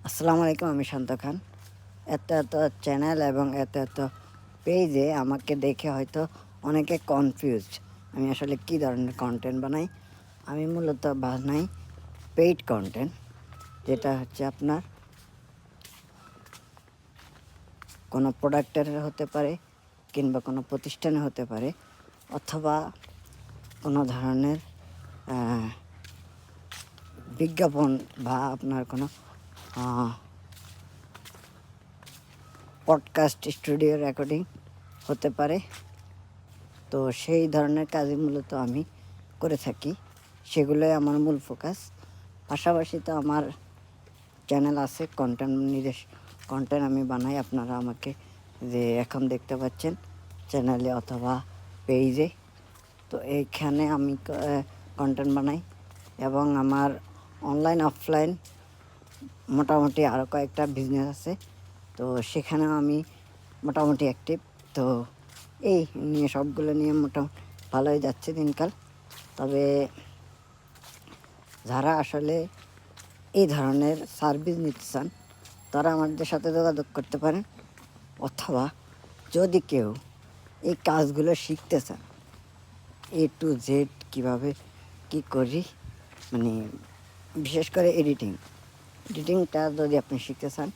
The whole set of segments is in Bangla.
আসসালামু আলাইকুম, আমি শান্ত খান। এত চ্যানেল এবং এত পেজে আমাকে দেখে হয়তো অনেকে কনফিউজড। আমি আসলে কী ধরনের কন্টেন্ট বানাই। আমি মূলত বানাই পেইড কন্টেন্ট, যেটা হচ্ছে আপনার কোনো প্রোডাক্টের হতে পারে, কিংবা কোনো প্রতিষ্ঠানে হতে পারে, অথবা কোনো ধরনের বিজ্ঞাপন বা আপনার কোনো পডকাস্ট স্টুডিও রেকর্ডিং হতে পারে। তো সেই ধরনের কাজই মূলত আমি করে থাকি, সেগুলোই আমার মূল ফোকাস। পাশাপাশি তো আমার চ্যানেল আছে, নিজস্ব কন্টেন্ট আমি বানাই। আপনারা আমাকে যে এখন দেখতে পাচ্ছেন চ্যানেলে অথবা পেজে, তো এইখানে আমি কন্টেন্ট বানাই। এবং আমার অনলাইন অফলাইন মোটামুটি আরও কয়েকটা বিজনেস আছে, তো সেখানেও আমি মোটামুটি অ্যাক্টিভ। তো এই নিয়ে সবগুলো নিয়ে মোটামুটি ভালোই যাচ্ছে দিনকাল। তবে যারা আসলে এই ধরনের সার্ভিস নিতে চান তারা আমাদের সাথে যোগাযোগ করতে পারেন, অথবা যদি কেউ এই কাজগুলো শিখতে চান, A to Z কীভাবে কী করি, মানে বিশেষ করে এডিটিংটা যদি আপনি শিখতে চান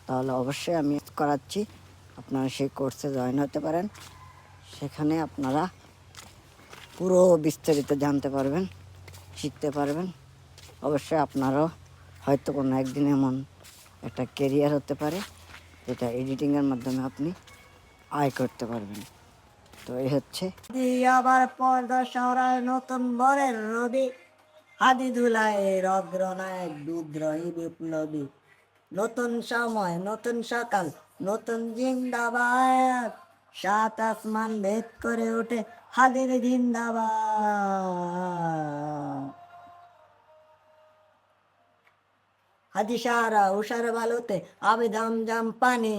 তাহলে অবশ্যই আমি করাচ্ছি। আপনারা সেই কোর্সে জয়েন হতে পারেন। সেখানে আপনারা পুরো বিস্তারিত জানতে পারবেন, শিখতে পারবেন। অবশ্যই আপনারও হয়তো কোনো একদিন এমন একটা কেরিয়ার হতে পারে যেটা এডিটিংয়ের মাধ্যমে আপনি আয় করতে পারবেন। তো এই হচ্ছে আবার পর্দা সরায় নতুন বরের রবি, হাদি ধুলায়ের অগ্রনায়ক বিদ্রোহী বিপ্লবী। নতুন সময়, নতুন সকাল, নতুন জিন্দাবাদ, সাত আসমান ভেদ করে ওঠে হাদির জিন্দাবাদ। হাদি সারা উষার বালুতে আবেদম জাম পানি,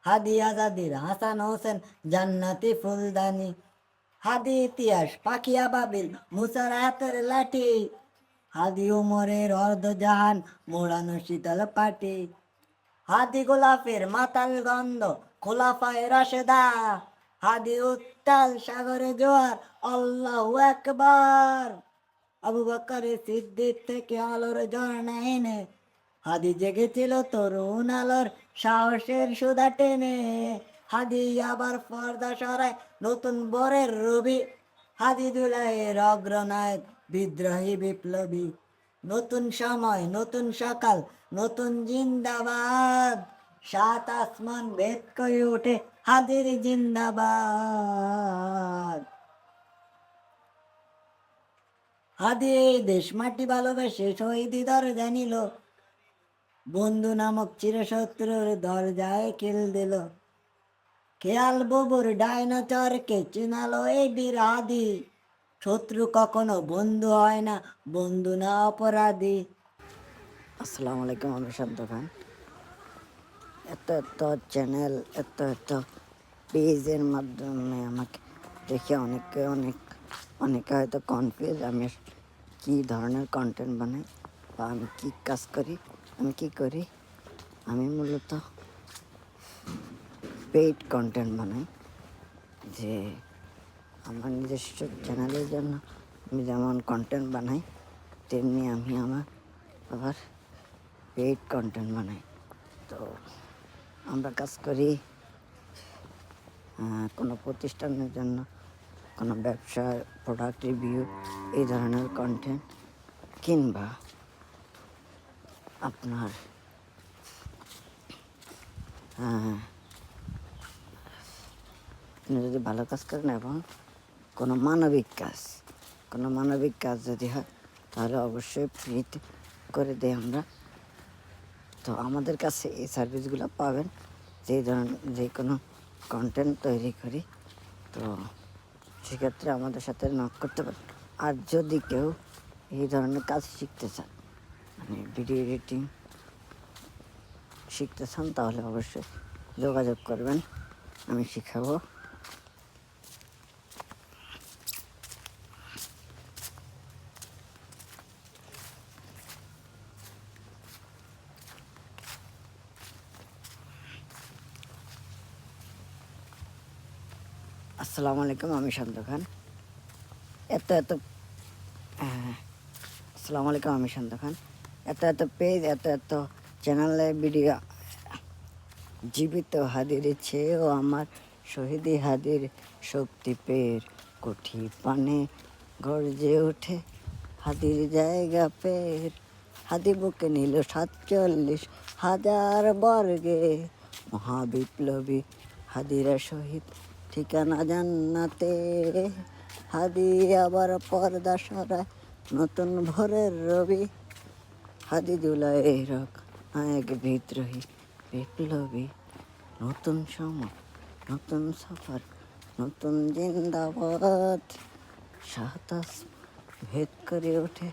হাদি আজাদির হাসান হোসেন জান্নাতি ফুলদানি। হাদি ইতিহাস পাখিয়া বাবিল মুসার হাতের লাঠি, হাদি উমরের অর্ধজাহান মোড়ানো শীতল পাটি। হাদি গোলাপের মাতাল গন্ধ খোলাফায় রাশেদা, হাদি উত্তাল সাগরে জোয়ার আল্লাহু আকবার। আবু বকরের সিদ্দিক থেকে আলোর ঝর্ণা এনে হাদি জেগেছিল তরুণ আলোর সাহসের সুধা টেনে। হাদি আবার পর্দা সরায় নতুন বরের রবি, হাদি দুলাইয়ের অগ্রনায়ক বিদ্রোহী বিপ্লবী। নতুন সময়, নতুন সকাল, নতুন জিন্দাবাদ, সাত আসমান ভেদ করে ওঠে হাদির জিন্দাবাদ। হাদি দেশ মাটি ভালোবেসে শহীদি দরজা নিল, বন্ধু নামক চিরশত্রুর দরজায় কিল দিল। খেয়াল বুবুর ডাইনোসরকে চিনালো এই বীর হাদি, শত্রু কখনো বন্ধু হয় না, বন্ধু না অপরাধী। আসসালামু আলাইকুম, আমি শান্ত খান। এত চ্যানেল, এত পেজের মাধ্যমে আমাকে দেখে অনেকে হয়তো কনফিউজ আমি কী ধরনের কন্টেন্ট বানাই বা আমি কী কাজ করি, আমি কী করি। আমি মূলত পেইড কন্টেন্ট বানাই। যে আমার নিজস্ব চ্যানেলের জন্য আমি যেমন কন্টেন্ট বানাই, তেমনি আমি আবার পেইড কন্টেন্ট বানাই। তো আমরা কাজ করি কোনো প্রতিষ্ঠানের জন্য, কোনো ব্যবসার প্রোডাক্ট রিভিউ, এই ধরনের কন্টেন্ট, কিংবা আপনার আপনি যদি ভালো কাজ করেন এবং কোনো মানবিক কাজ যদি হয় তাহলে অবশ্যই ফ্রিতে করে দেই আমরা। তো আমাদের কাছে এই সার্ভিসগুলো পাবেন যে কোনো কন্টেন্ট তৈরি করি। তো সেক্ষেত্রে আমাদের সাথে নক করতে পারেন। আর যদি কেউ এই ধরনের কাজ শিখতে চান, মানে ভিডিও এডিটিং শিখতে চান, তাহলে অবশ্যই যোগাযোগ করবেন, আমি শিখাবো। আসসালামু আলাইকুম, আমি শান্ত খান। এত এত আসসালামু আলাইকুম, আমি শান্ত খান। এত এত পেজ, এত এত চ্যানেলে ভিডিও, জীবিত হাদির চেয়েও আমার শহীদি হাদির শক্তি পের কঠি পানে গর্জে ওঠে হাদির জায়গা পের। হাদি বুকে নিল 47,000 বর্গে, মহাবিপ্লবী হাদিরা শহীদ, ঠিকানা জান্নাতে। হাদি আবার পর্দা সরায়, নতুন ভোরের রবি। হাদি জুলাইয়ের নায়ক, বিদ্রোহী বিপ্লবী। নতুন সময়, নতুন সফর, নতুন জিন্দাবাদ। সাতাশ ভেদ করে ওঠে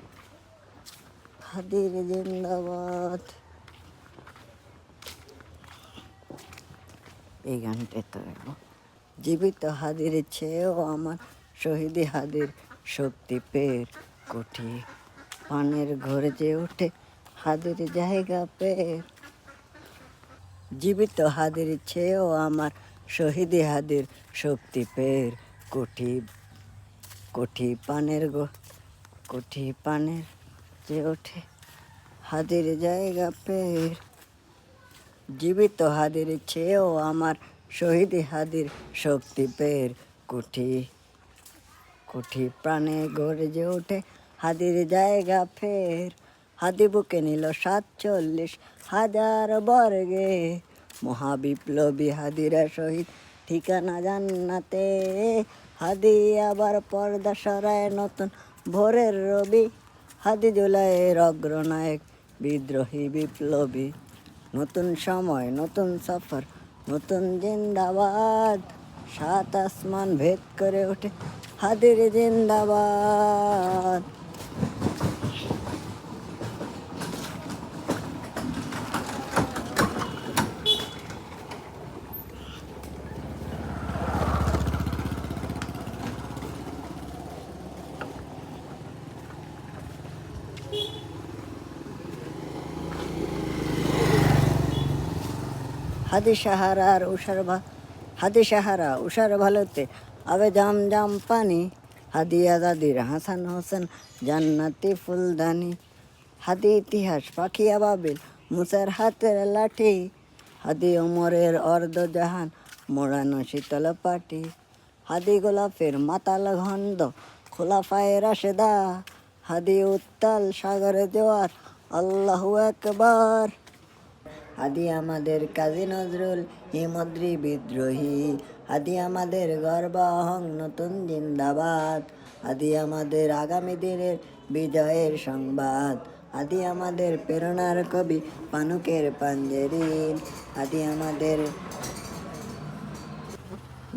হাদির জিন্দাবাদ। এই গানটা তো জীবিত হাদির চেয়েও আমার শহীদি হাদির শক্তি পের কঠি পানের ঘরে যে ওঠে হাদির জায়গা পের। জীবিত হাদির চেয়েও আমার শহীদি হাদির শক্তি পের কঠি কঠি পানের যে ওঠে হাদির জায়গা পের। জীবিত হাদির চেয়েও আমার শহীদি হাদির শক্তি পের কঠি প্রাণে গর্জে ওঠে হাদির জায়গা ফের। হাদি বুকে নিল 47,000 বর্গে, মহাবিপ্লবী হাদিরা শহীদ, ঠিকানা জান্নাতে। হাদি আবার পর্দা সরায়, নতুন ভোরের রবি। হাদি জুলাইয়ের অগ্রনায়ক, বিদ্রোহী বিপ্লবী। নতুন সময়, নতুন সফর, নতুন জিন্দাবাদ। সাত আসমান ভেদ করে ওঠে হাদির জিন্দাবাদ। হাদি সাহারা উষার ভালোতে আবে জাম জাম পানি। হাদি আজাদির হাসান হোসেন, জান্নাতি ফুলদানি। হাদি ইতিহাস, পাখি আবাবিল, মুসার হাতের লাঠি। হাদি ওমরের অর্ধজাহান, মোড়ানো শীতল পাটি। হাদি গোলাপের মাতাল ঘন্দ, খোলাফায়ে রাশেদা। হাদি উত্তাল সাগরে জোয়ার, আল্লাহু আকবার। হাদি আমাদের কাজী নজরুল, হিমদ্রি বিদ্রোহী। হাদি আমাদের গর্ব অহং, নতুন জিন্দাবাদ। হাদি আমাদের আগামী দিনের বিজয়ের সংবাদ। হাদি আমাদের প্রেরণার কবি, পানুকের পাঞ্জেরিন। হাদি আমাদের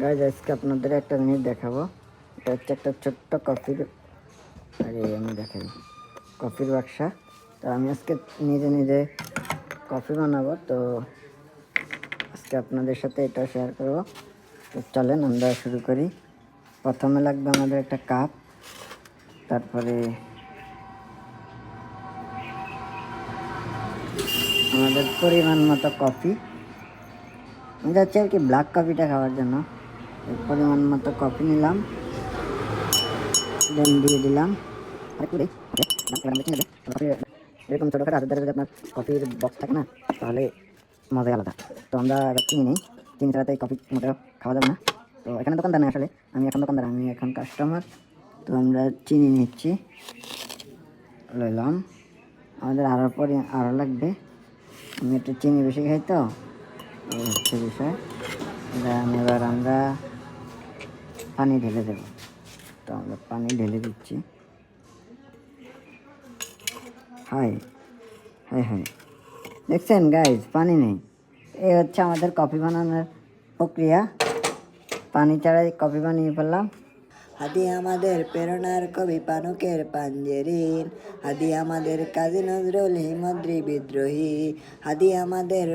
গাইজ, আজকে আপনাদের একটা জিনিস দেখাবো। এটা হচ্ছে একটা ছোট্ট কফির, আমি দেখাই, কফির বাক্সা। তো আমি আজকে নিজে নিজে কফি বানাবো, তো আজকে আপনাদের সাথে এটা শেয়ার করবো। তো চলেন আমরা শুরু করি। প্রথমে লাগবে আমাদের একটা কাপ, তারপরে আমাদের পরিমাণ মতো কফি। আমি যাচ্ছি আর কি ব্ল্যাক কফিটা খাওয়ার জন্য। পরিমাণ মতো কফি নিলাম, দেন দিয়ে দিলাম এরকম ছোটো খাটো হাতের যদি আপনার কফির বক্স থাকে না, তাহলে মজাই আলাদা। তো আমরা চিনি নেই, চিনি ছাড়া তো এই কফি মোটেও খাওয়া যাবে না। তো এখানে দোকানদার নেই, আসলে আমি এখন দোকানদার, আমি এখন কাস্টমার। তো আমরা চিনি নিচ্ছি, লইলাম। আমাদের আরও লাগবে, আমি একটু চিনি বেশি খাই, তো এই হচ্ছে বিষয়। এবার আমরা পানি ঢেলে দেবো। তো আমরা পানি ঢেলে দিচ্ছি। হাই হাই হাই, দেখছেন গাইজ, পানি নেই। এই হচ্ছে আমাদের কফি বানানোর প্রক্রিয়া। পানি ছাড়াই কফি বানিয়ে ফেললাম। হাদি আমাদের প্রেরণার কবি, পানুকের পাঞ্জেরিন। হাদি আমাদের কাজী নজরুল, হিমদ্রি বিদ্রোহী। হাদি আমাদের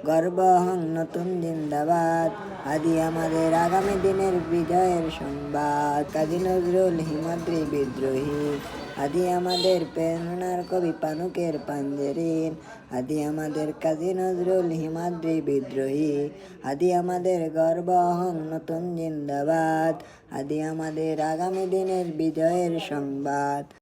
গর্ব হং নতুন জিন্দাবাদ, আদি আমাদের আগামী দিনের বিজয়ের সংবাদ। কাজী নজরুল হিমাদ্রি বিদ্রোহী, আদি আমাদের প্রেরণার কবি পানুকের পাঞ্জেরিন, আদি আমাদের কাজী নজরুল হিমাদ্রি বিদ্রোহী, আদি আমাদের গর্ব হং নতুন জিন্দাবাদ, আদি আমাদের আগামী দিনের বিজয়ের সংবাদ।